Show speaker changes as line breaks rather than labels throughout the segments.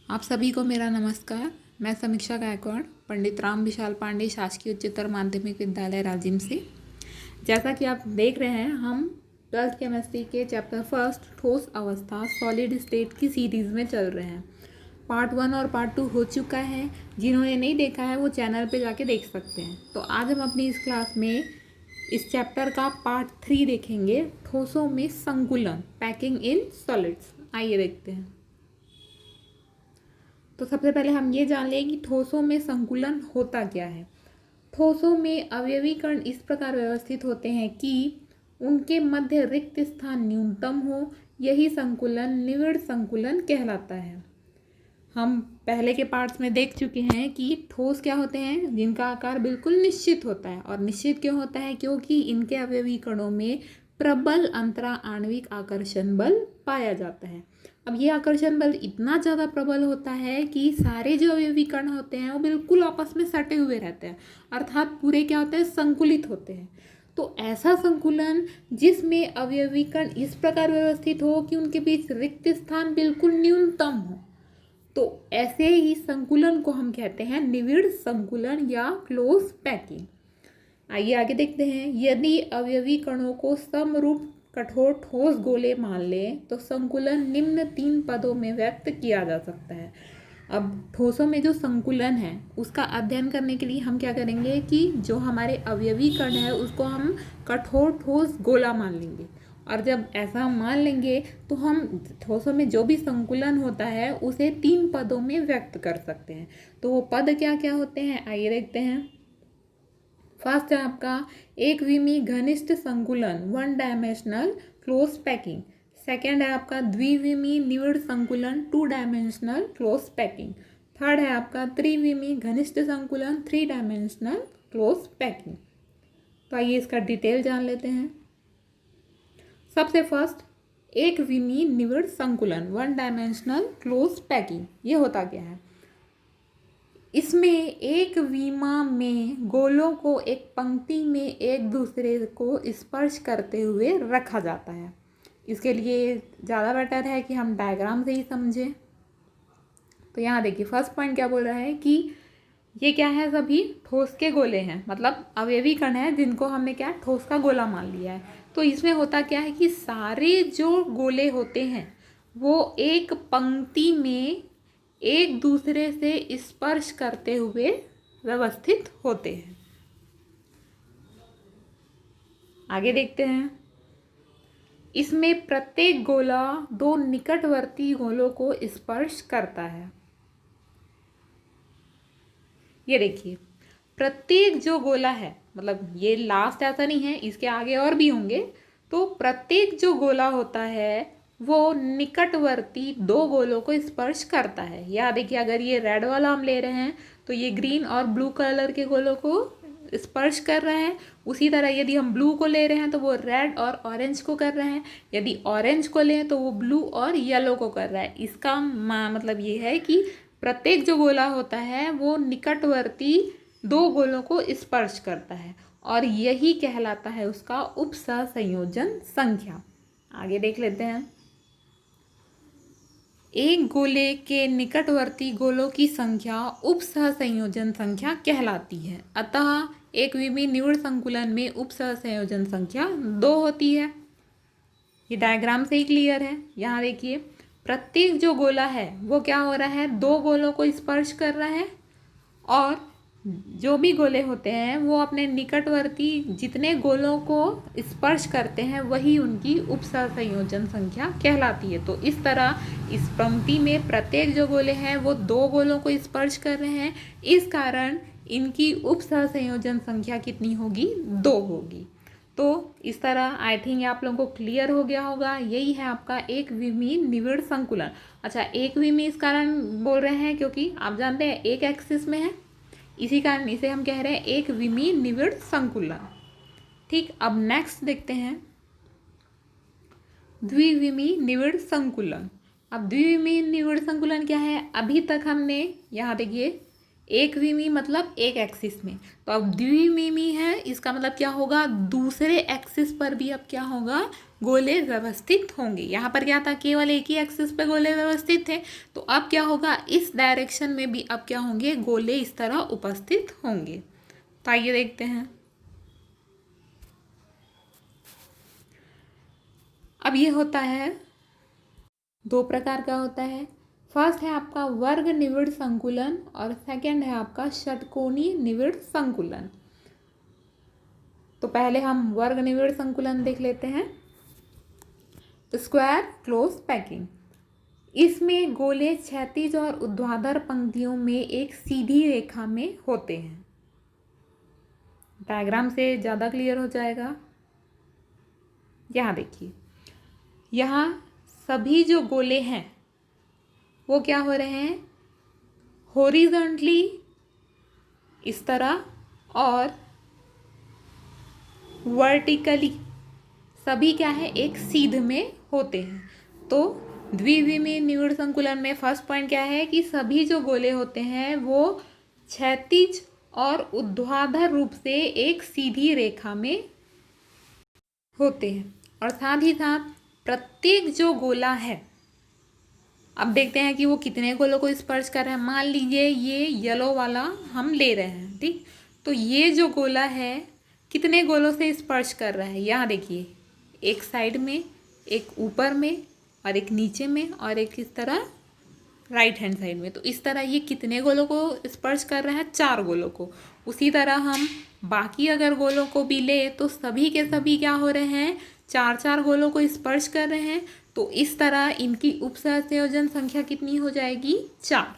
आप सभी को मेरा नमस्कार। मैं समीक्षा गायकवाड़, पंडित राम विशाल पांडे शासकीय उच्चतर माध्यमिक विद्यालय राजिम से। जैसा कि आप देख रहे हैं, हम 12th केमिस्ट्री के चैप्टर फर्स्ट ठोस अवस्था सॉलिड स्टेट की सीरीज़ में चल रहे हैं। पार्ट 1 और पार्ट 2 हो चुका है। जिन्होंने नहीं देखा है वो चैनल पे जाके देख सकते हैं। तो आज हम अपनी इस क्लास में इस चैप्टर का पार्ट 3 देखेंगे, ठोसों में संकुलन, पैकिंग इन सॉलिड्स। आइए देखते हैं। तो सबसे पहले हम ये जान लें कि ठोसों में संकुलन होता क्या है। ठोसों में अवयवीकरण इस प्रकार व्यवस्थित होते हैं कि उनके मध्य रिक्त स्थान न्यूनतम हो। यही संकुलन निविड़ संकुलन कहलाता है। हम पहले के पार्ट्स में देख चुके हैं कि ठोस क्या होते हैं, जिनका आकार बिल्कुल निश्चित होता है। और निश्चित क्यों होता है? क्योंकि इनके अवयवीकरणों में प्रबल अंतरा आणविक आकर्षण बल पाया जाता है। अब ये आकर्षण बल इतना ज़्यादा प्रबल होता है कि सारे जो अवयवीकरण होते हैं वो बिल्कुल आपस में सटे हुए रहते हैं, अर्थात पूरे क्या होते हैं, संकुलित होते हैं। तो ऐसा संकुलन जिसमें अवयवीकरण इस प्रकार व्यवस्थित हो कि उनके बीच रिक्त स्थान बिल्कुल न्यूनतम हो, तो ऐसे ही संकुलन को हम कहते हैं निविड़ संकुलन या क्लोज पैकिंग। आइए आगे देखते हैं। यदि अवयवी कणों को समरूप कठोर ठोस गोले मान लें तो संकुलन निम्न 3 पदों में व्यक्त किया जा सकता है। अब ठोसों में जो संकुलन है उसका अध्ययन करने के लिए हम क्या करेंगे कि जो हमारे अवयवी कण है उसको हम कठोर ठोस गोला मान लेंगे। और जब ऐसा मान लेंगे तो हम ठोसों में जो भी संकुलन होता है उसे 3 पदों में व्यक्त कर सकते हैं। तो वो पद क्या क्या होते हैं, आइए देखते हैं। फर्स्ट है आपका एक विमी घनिष्ठ संकुलन, 1 डायमेंशनल क्लोज पैकिंग। सेकेंड है आपका द्विविमी निविड़ संकुलन, 2 डायमेंशनल क्लोज पैकिंग। थर्ड है आपका त्रिविमी घनिष्ठ संकुलन, 3 डायमेंशनल क्लोज पैकिंग। तो आइए इसका डिटेल जान लेते हैं। सबसे फर्स्ट एक विमी निविड़ संकुलन, 1 डायमेंशनल क्लोज पैकिंग। ये होता क्या है? इसमें एक विमा में गोलों को एक पंक्ति में एक दूसरे को स्पर्श करते हुए रखा जाता है। इसके लिए ज़्यादा बेटर है कि हम डायग्राम से ही समझें। तो यहाँ देखिए, फर्स्ट पॉइंट क्या बोल रहा है कि ये क्या है, सभी ठोस के गोले हैं, मतलब अवयवी कण है जिनको हमने क्या ठोस का गोला मान लिया है। तो इसमें होता क्या है कि सारे जो गोले होते हैं वो एक पंक्ति में एक दूसरे से स्पर्श करते हुए व्यवस्थित होते हैं। आगे देखते हैं। इसमें प्रत्येक गोला 2 निकटवर्ती गोलों को स्पर्श करता है। ये देखिए, प्रत्येक जो गोला है, मतलब ये लास्ट ऐसा नहीं है, इसके आगे और भी होंगे। तो प्रत्येक जो गोला होता है वो निकटवर्ती 2 गोलों को स्पर्श करता है। या देखिए, अगर ये रेड वाला हम ले रहे हैं तो ये ग्रीन और ब्लू कलर के गोलों को स्पर्श कर रहा है। उसी तरह यदि हम ब्लू को ले रहे हैं तो वो रेड और ऑरेंज को कर रहे हैं। यदि ऑरेंज को लें तो वो ब्लू और येलो को कर रहा है। इसका मतलब ये है कि प्रत्येक जो गोला होता है वो निकटवर्ती 2 गोलों को स्पर्श करता है और यही कहलाता है उसका उपसहसंयोजन संख्या। आगे देख लेते हैं। एक गोले के निकटवर्ती गोलों की संख्या उपसहसंयोजन संख्या कहलाती है। अतः एक विमी निविड़ संकुलन में उपसहसंयोजन संख्या 2 होती है। ये डायग्राम से ही क्लियर है। यहाँ देखिए, प्रत्येक जो गोला है वो क्या हो रहा है, 2 गोलों को स्पर्श कर रहा है और जो भी गोले होते हैं वो अपने निकटवर्ती जितने गोलों को स्पर्श करते हैं वही उनकी उपसहसंयोजन संख्या कहलाती है। तो इस तरह इस पंक्ति में प्रत्येक जो गोले हैं वो 2 गोलों को स्पर्श कर रहे हैं। इस कारण इनकी उपसहसंयोजन संख्या कितनी होगी, 2 होगी। तो इस तरह आई थिंक आप लोगों को क्लियर हो गया होगा। यही है आपका एक विमी निविड़ संकुलन। अच्छा, एक विमी इस कारण बोल रहे हैं क्योंकि आप जानते हैं एक एक्सिस में है, इसी कारण इसे हम कह रहे हैं एक विमी निविड़ संकुलन। ठीक, अब नेक्स्ट देखते हैं द्विविमी निविड़ संकुलन। अब द्विविमी निविड़ संकुलन क्या है? अभी तक हमने यहाँ देखिए एकविमीय मतलब एक एक्सिस में। तो अब द्विविमीय है, इसका मतलब क्या होगा, दूसरे एक्सिस पर भी अब क्या होगा, गोले व्यवस्थित होंगे। यहाँ पर क्या था, केवल एक ही एक्सिस पे गोले व्यवस्थित थे, तो अब क्या होगा, इस डायरेक्शन में भी अब क्या होंगे, गोले इस तरह उपस्थित होंगे। तो आइए देखते हैं। अब ये होता है, दो प्रकार का होता है। फर्स्ट है आपका वर्ग निविड़ संकुलन और सेकंड है आपका षटकोणीय निविड़ संकुलन। तो पहले हम वर्ग निविड़ संकुलन देख लेते हैं। स्क्वायर क्लोज पैकिंग, इसमें गोले क्षैतिज और ऊर्ध्वाधर पंक्तियों में एक सीधी रेखा में होते हैं। डायग्राम से ज़्यादा क्लियर हो जाएगा। यहाँ देखिए, यहाँ सभी जो गोले हैं वो क्या हो रहे हैं, हॉरिजॉन्टली इस तरह और वर्टिकली सभी क्या है, एक सीध में होते हैं। तो द्विविमीय निविड़ संकुलन में फर्स्ट पॉइंट क्या है कि सभी जो गोले होते हैं वो क्षैतिज और ऊर्ध्वाधर रूप से एक सीधी रेखा में होते हैं, और साथ ही साथ प्रत्येक जो गोला है, अब देखते हैं कि वो कितने गोलों को स्पर्श कर रहा है। मान लीजिए ये येलो वाला हम ले रहे हैं, ठीक। तो ये जो गोला है कितने गोलों से स्पर्श कर रहा है, यहाँ देखिए, एक साइड में, एक ऊपर में, और एक नीचे में, और एक इस तरह राइट हैंड साइड में। तो इस तरह ये कितने गोलों को स्पर्श कर रहा है, 4 गोलों को। उसी तरह हम बाकी अगर गोलों को भी ले तो सभी के सभी क्या हो रहे हैं, 4 गोलों को स्पर्श कर रहे हैं। तो इस तरह इनकी उपसहसंयोजन संख्या कितनी हो जाएगी, 4।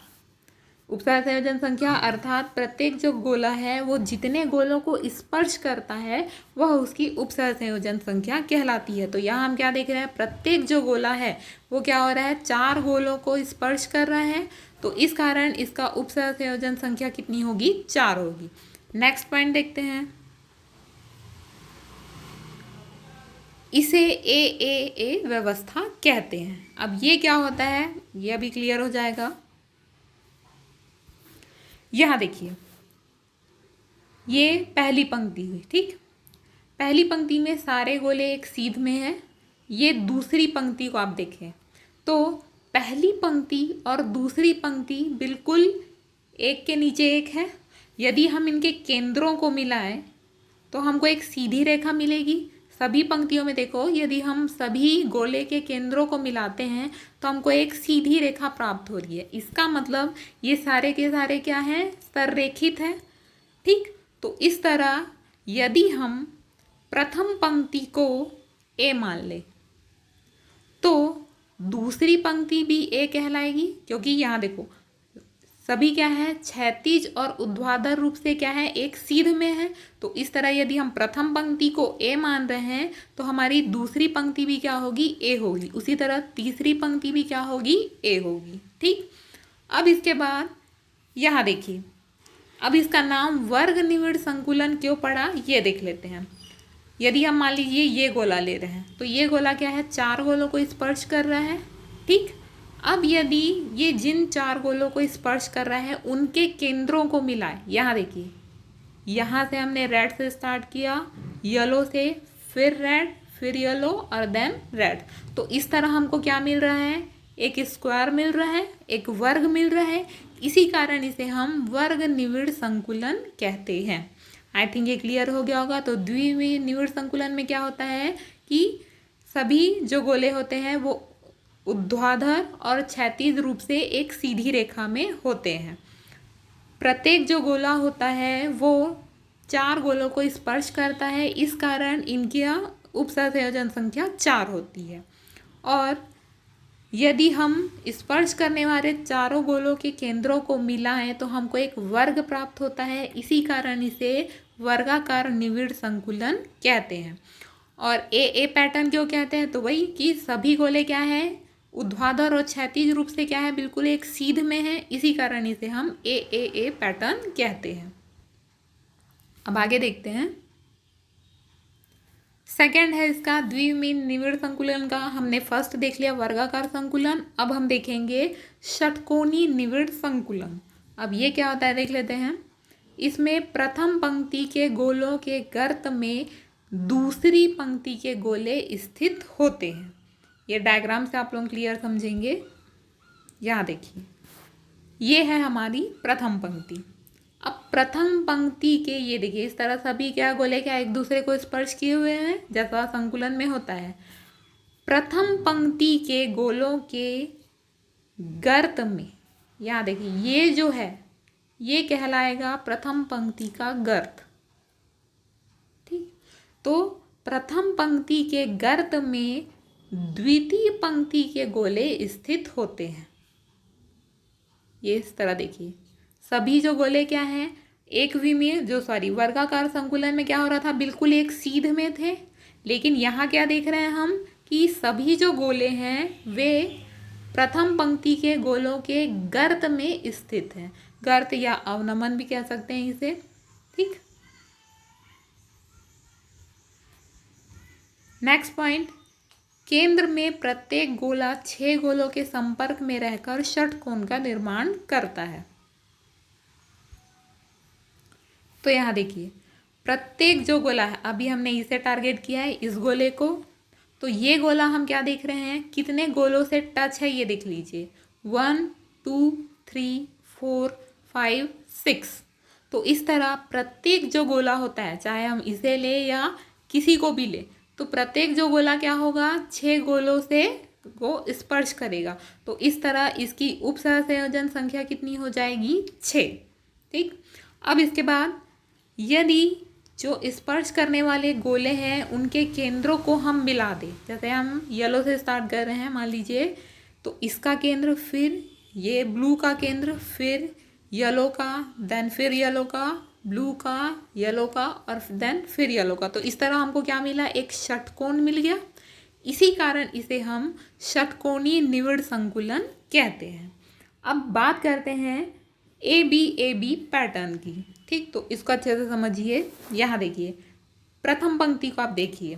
उपसहसंयोजन संख्या अर्थात प्रत्येक जो गोला है वो जितने गोलों को स्पर्श करता है वह उसकी उपसहसंयोजन संख्या कहलाती है। तो यहाँ हम क्या देख रहे हैं, प्रत्येक जो गोला है वो क्या हो रहा है, 4 गोलों को स्पर्श कर रहा है। तो इस कारण इसका उपसहसंयोजन संख्या कितनी होगी, 4 होगी। नेक्स्ट पॉइंट देखते हैं, इसे ए व्यवस्था कहते हैं। अब ये क्या होता है, ये अभी क्लियर हो जाएगा। यहाँ देखिए, ये पहली पंक्ति हुई, ठीक। पहली पंक्ति में सारे गोले एक सीध में हैं। ये दूसरी पंक्ति को आप देखें तो पहली पंक्ति और दूसरी पंक्ति बिल्कुल एक के नीचे एक है। यदि हम इनके केंद्रों को मिलाएं तो हमको एक सीधी रेखा मिलेगी। सभी पंक्तियों में देखो, यदि हम सभी गोले के केंद्रों को मिलाते हैं तो हमको एक सीधी रेखा प्राप्त हो रही है। इसका मतलब ये सारे के सारे क्या हैं, संरेखित है, ठीक। तो इस तरह यदि हम प्रथम पंक्ति को ए मान ले तो दूसरी पंक्ति भी ए कहलाएगी, क्योंकि यहाँ देखो सभी क्या है, क्षैतिज और ऊर्ध्वाधर रूप से क्या है, एक सीध में है। तो इस तरह यदि हम प्रथम पंक्ति को ए मान रहे हैं तो हमारी दूसरी पंक्ति भी क्या होगी, ए होगी। उसी तरह तीसरी पंक्ति भी क्या होगी, ए होगी, ठीक। अब इसके बाद यहाँ देखिए, अब इसका नाम वर्ग निविड़ संकुलन क्यों पड़ा, ये देख लेते हैं। यदि हम मान लीजिए ये गोला ले रहे हैं तो ये गोला क्या है, 4 गोलों को स्पर्श कर रहा है, ठीक। अब यदि ये जिन 4 गोलों को स्पर्श कर रहा है उनके केंद्रों को मिलाए, यहाँ देखिए, यहाँ से हमने रेड से स्टार्ट किया, येलो से, फिर रेड, फिर येलो और देन रेड। तो इस तरह हमको क्या मिल रहा है, एक स्क्वायर मिल रहा है, एक वर्ग मिल रहा है। इसी कारण इसे हम वर्ग निविड़ संकुलन कहते हैं। आई थिंक ये क्लियर हो गया होगा। तो द्विविमीय निविड़ संकुलन में क्या होता है कि सभी जो गोले होते हैं वो ऊर्ध्वाधर और क्षैतिज रूप से एक सीधी रेखा में होते हैं। प्रत्येक जो गोला होता है वो 4 गोलों को स्पर्श करता है, इस कारण इनकी उपसहसंयोजन संख्या 4 होती है। और यदि हम स्पर्श करने वाले चारों गोलों के केंद्रों को मिलाएं तो हमको एक वर्ग प्राप्त होता है। इसी कारण इसे वर्गाकार निविड़ संकुलन कहते हैं। और ए पैटर्न क्यों कहते हैं, तो वही कि सभी गोले क्या है, ऊर्ध्वाधर और क्षैतिज रूप से क्या है, बिल्कुल एक सीध में है। इसी कारण इसे हम ए पैटर्न कहते हैं। अब आगे देखते हैं, सेकंड है इसका द्विविमीय निविड़ संकुलन का। हमने फर्स्ट देख लिया वर्गाकार संकुलन, अब हम देखेंगे षटकोणीय निविड़ संकुलन। अब ये क्या होता है देख लेते हैं। इसमें प्रथम पंक्ति के गोलों के गर्त में दूसरी पंक्ति के गोले स्थित होते हैं। ये डायग्राम से आप लोग क्लियर समझेंगे। यहाँ देखिए, ये है हमारी प्रथम पंक्ति। अब प्रथम पंक्ति के ये देखिए इस तरह सभी क्या गोले क्या एक दूसरे को स्पर्श किए हुए हैं, जैसा संकुलन में होता है। प्रथम पंक्ति के गोलों के गर्त में, यहाँ देखिए ये जो है ये कहलाएगा प्रथम पंक्ति का गर्त। ठीक, तो प्रथम पंक्ति के गर्त में द्वितीय पंक्ति के गोले स्थित होते हैं। ये इस तरह देखिए, सभी जो गोले क्या हैं, एक विमीय वर्गाकार संकुलन में क्या हो रहा था, बिल्कुल एक सीध में थे। लेकिन यहाँ क्या देख रहे हैं हम कि सभी जो गोले हैं वे प्रथम पंक्ति के गोलों के गर्त में स्थित हैं। गर्त या अवनमन भी कह सकते हैं इसे। ठीक, नेक्स्ट पॉइंट, केंद्र में प्रत्येक गोला 6 गोलों के संपर्क में रहकर षटकोण का निर्माण करता है। तो यहाँ देखिए प्रत्येक जो गोला है, अभी हमने इसे टारगेट किया है इस गोले को, तो ये गोला हम क्या देख रहे हैं, कितने गोलों से टच है ये देख लीजिए, 1 2 3 4 5 6। तो इस तरह प्रत्येक जो गोला होता है, चाहे हम इसे ले या किसी को भी ले, तो प्रत्येक जो गोला क्या होगा, 6 गोलों से को स्पर्श करेगा। तो इस तरह इसकी उप सहसंयोजन संख्या कितनी हो जाएगी, 6। ठीक, अब इसके बाद यदि जो स्पर्श करने वाले गोले हैं उनके केंद्रों को हम मिला दें, जैसे हम येलो से स्टार्ट कर रहे हैं मान लीजिए, तो इसका केंद्र, फिर ये ब्लू का केंद्र, फिर येलो का, देन फिर येलो का, ब्लू का, येलो का और देन फिर येलो का। तो इस तरह हमको क्या मिला, एक षटकोण मिल गया। इसी कारण इसे हम षटकोणीय निविड़ संकुलन कहते हैं। अब बात करते हैं ए बी पैटर्न की। ठीक, तो इसको अच्छे से समझिए। यहाँ देखिए प्रथम पंक्ति को आप देखिए,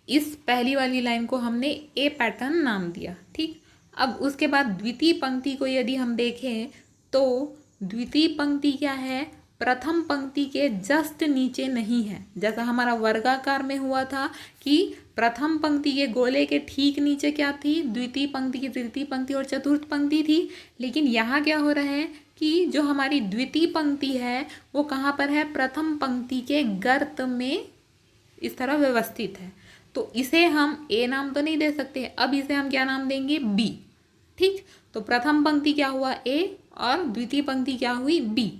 इस पहली वाली लाइन को हमने ए पैटर्न नाम दिया। ठीक, अब उसके बाद द्वितीय पंक्ति को यदि हम देखें तो द्वितीय पंक्ति क्या है, प्रथम पंक्ति के जस्ट नीचे नहीं है। जैसा हमारा वर्गाकार में हुआ था कि प्रथम पंक्ति के गोले के ठीक नीचे क्या थी, द्वितीय पंक्ति की तृतीय पंक्ति और चतुर्थ पंक्ति थी। लेकिन यहाँ क्या हो रहा है कि जो हमारी द्वितीय पंक्ति है वो कहाँ पर है, प्रथम पंक्ति के गर्त में इस तरह व्यवस्थित है। तो इसे हम ए नाम तो नहीं दे सकते, अब इसे हम क्या नाम देंगे, बी। ठीक, तो प्रथम पंक्ति क्या हुआ, ए, और द्वितीय पंक्ति क्या हुई, बी।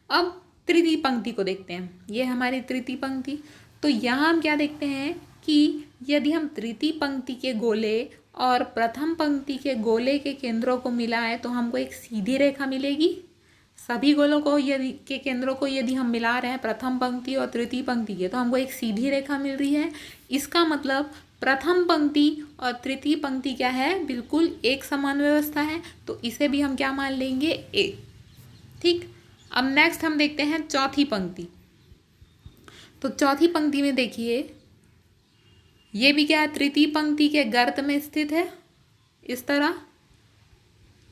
अब तृतीय पंक्ति को देखते हैं, ये हमारी तृतीय पंक्ति। तो यहाँ हम क्या देखते हैं कि यदि हम तृतीय पंक्ति के गोले और प्रथम पंक्ति के गोले के केंद्रों को मिलाएं तो हमको एक सीधी रेखा मिलेगी। सभी गोलों को यदि के केंद्रों को यदि हम मिला रहे हैं प्रथम पंक्ति और तृतीय पंक्ति के, तो हमको एक सीधी रेखा मिल रही है। इसका मतलब प्रथम पंक्ति और तृतीय पंक्ति क्या है, बिल्कुल एक समान व्यवस्था है। तो इसे भी हम क्या मान लेंगे, ए। ठीक, अब नेक्स्ट हम देखते हैं चौथी पंक्ति। तो चौथी पंक्ति में देखिए ये भी क्या है, तृतीय पंक्ति के गर्त में स्थित है इस तरह।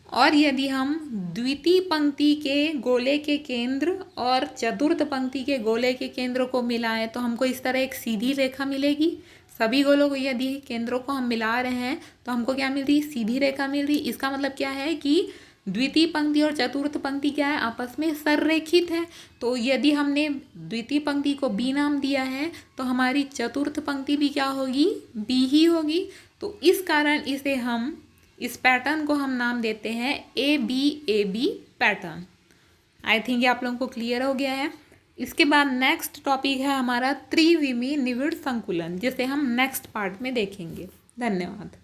और यदि हम द्वितीय पंक्ति के गोले के केंद्र और चतुर्थ पंक्ति के गोले के केंद्र को मिलाएं तो हमको इस तरह एक सीधी रेखा मिलेगी। सभी गोलों को यदि केंद्रों को हम मिला रहे हैं तो हमको क्या मिल रही, सीधी रेखा मिल रही। इसका मतलब क्या है कि द्वितीय पंक्ति और चतुर्थ पंक्ति क्या है, आपस में संरेखित है। तो यदि हमने द्वितीय पंक्ति को बी नाम दिया है तो हमारी चतुर्थ पंक्ति भी क्या होगी, बी ही होगी। तो इस कारण इसे हम, इस पैटर्न को हम नाम देते हैं A B pattern. I think ये आप लोगों को क्लियर हो गया है। इसके बाद नेक्स्ट टॉपिक है हमारा त्रिविमीय निविड़ संकुलन, जिसे हम नेक्स्ट पार्ट में देखेंगे। धन्यवाद।